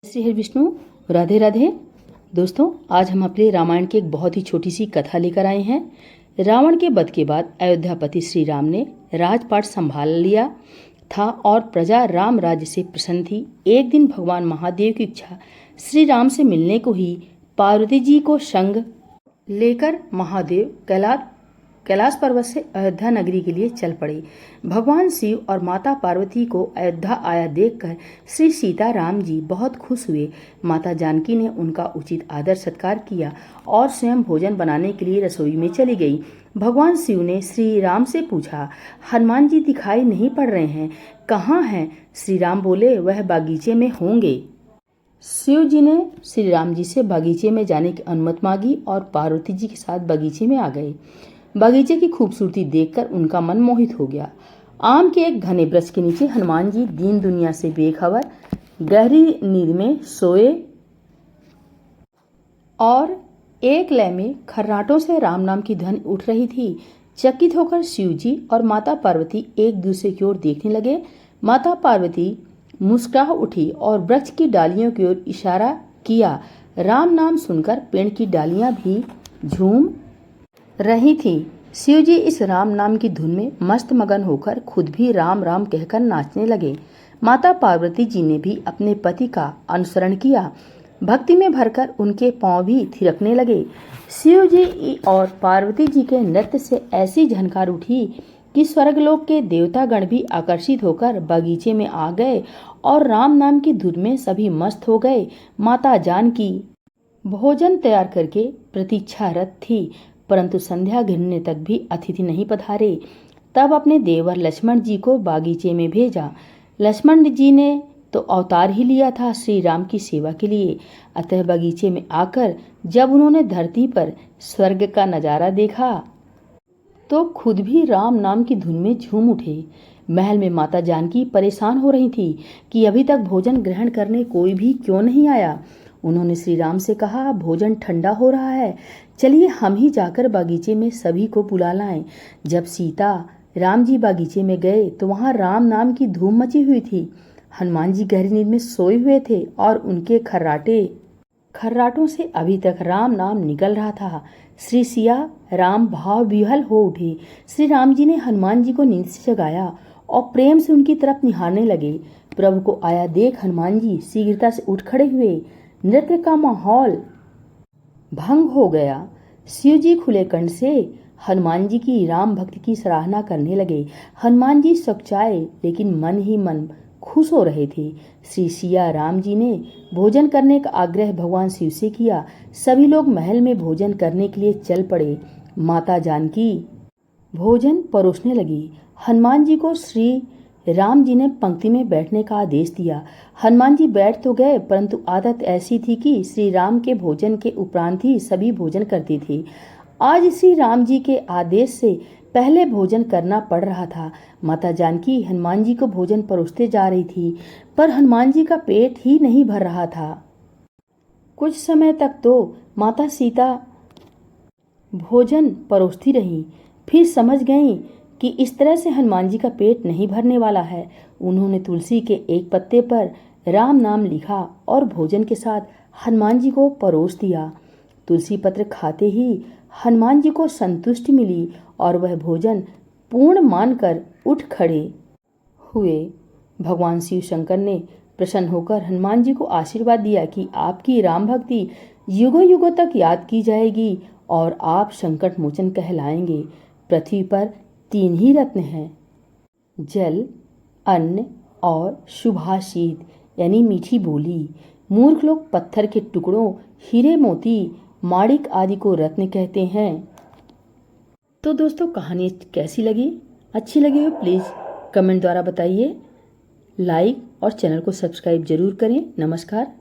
श्री हरि विष्णु, राधे राधे। दोस्तों, आज हम अपने रामायण की एक बहुत ही छोटी सी कथा लेकर आए हैं। रावण के वध के बाद अयोध्यापति श्री राम ने राजपाट संभाल लिया था और प्रजा राम राज्य से प्रसन्न थी। एक दिन भगवान महादेव की इच्छा श्री राम से मिलने को ही पार्वती जी को संग लेकर महादेव कैलाश पर्वत से अयोध्या नगरी के लिए चल पड़े। भगवान शिव और माता पार्वती को अयोध्या आया देखकर श्री सीता राम जी बहुत खुश हुए। माता जानकी ने उनका उचित आदर सत्कार किया और स्वयं भोजन बनाने के लिए रसोई में चली गई। भगवान शिव ने श्री राम से पूछा, हनुमान जी दिखाई नहीं पड़ रहे हैं, कहाँ हैं? श्री राम बोले, वह बागीचे में होंगे। शिव जी ने श्री राम जी से बागीचे में जाने की अनुमति मांगी और पार्वती जी के साथ बागीचे में आ गए। बगीचे की खूबसूरती देखकर उनका मन मोहित हो गया। आम के एक घने वृक्ष के नीचे हनुमान जी दीन दुनिया से बेखबर गहरी नींद में सोए और एक लय में खर्राटों से राम नाम की ध्वनि उठ रही थी। चकित होकर शिव जी और माता पार्वती एक दूसरे की ओर देखने लगे। माता पार्वती मुस्कुरा उठी और वृक्ष की डालियों की ओर इशारा किया। राम नाम सुनकर पेड़ की डालियां भी झूम रही थी। शिव जी इस राम नाम की धुन में मस्त मगन होकर खुद भी राम राम कहकर नाचने लगे। माता पार्वती जी ने भी अपने पति का अनुसरण किया। भक्ति में भरकर उनके पांव भी थिरकने लगे। शिव जी और पार्वती जी के नृत्य से ऐसी झनकार उठी कि स्वर्गलोक के देवतागण भी आकर्षित होकर बगीचे में आ गए और राम नाम की धुन में सभी मस्त हो गए। माता जानकी भोजन तैयार करके प्रतीक्षारत थी, परंतु संध्या घिरने तक भी अतिथि नहीं पधारे। तब अपने देवर लक्ष्मण जी को बागीचे में भेजा। लक्ष्मण जी ने तो अवतार ही लिया था श्री राम की सेवा के लिए। अतः बगीचे में आकर जब उन्होंने धरती पर स्वर्ग का नजारा देखा तो खुद भी राम नाम की धुन में झूम उठे। महल में माता जानकी परेशान हो रही थी कि अभी तक भोजन ग्रहण करने कोई भी क्यों नहीं आया। उन्होंने श्री राम से कहा, भोजन ठंडा हो रहा है, चलिए हम ही जाकर बागीचे में सभी को बुला लाएं। जब सीता राम जी बागीचे में गए तो वहां राम नाम की धूम मची हुई थी। हनुमान जी गहरी नींद में सोए हुए थे और उनके खर्राटों से अभी तक राम नाम निकल रहा था। श्री सिया राम भाव विह्वल हो उठे। श्री राम जी ने हनुमान जी को नींद से जगाया और प्रेम से उनकी तरफ निहारने लगे। प्रभु को आया देख हनुमान जी शीघ्रता से उठ खड़े हुए। नृत्य का माहौल भंग हो गया। शिव जी खुले कंठ से हनुमान जी की राम भक्ति की सराहना करने लगे। हनुमान जी सकुचाए लेकिन मन ही मन खुश हो रहे थे। श्री सिया राम जी ने भोजन करने का आग्रह भगवान शिव से किया। सभी लोग महल में भोजन करने के लिए चल पड़े। माता जानकी भोजन परोसने लगी। हनुमान जी को श्री राम जी ने पंक्ति में बैठने का आदेश दिया। हनुमान जी बैठ तो गए, परंतु आदत ऐसी थी कि श्री राम के भोजन के उपरांत ही सभी भोजन करते थे। आज श्री राम जी के आदेश से पहले भोजन करना पड़ रहा था। माता जानकी हनुमान जी को भोजन परोसते जा रही थी, पर हनुमान जी का पेट ही नहीं भर रहा था। कुछ समय तक तो माता सीता भोजन परोसती रही, फिर समझ गईं कि इस तरह से हनुमान जी का पेट नहीं भरने वाला है। उन्होंने तुलसी के एक पत्ते पर राम नाम लिखा और भोजन के साथ हनुमान जी को परोस दिया। तुलसी पत्र खाते ही हनुमान जी को संतुष्टि मिली और वह भोजन पूर्ण मानकर उठ खड़े हुए। भगवान शिव शंकर ने प्रसन्न होकर हनुमान जी को आशीर्वाद दिया कि आपकी राम भक्ति युगों युगों तक याद की जाएगी और आप संकट मोचन कहलाएंगे। पृथ्वी पर 3 ही रत्न हैं, जल, अन्न और शुभाषित यानी मीठी बोली। मूर्ख लोग पत्थर के टुकड़ों, हीरे मोती, माणिक आदि को रत्न कहते हैं। तो दोस्तों, कहानी कैसी लगी? अच्छी लगी हो प्लीज़ कमेंट द्वारा बताइए। लाइक और चैनल को सब्सक्राइब जरूर करें। नमस्कार।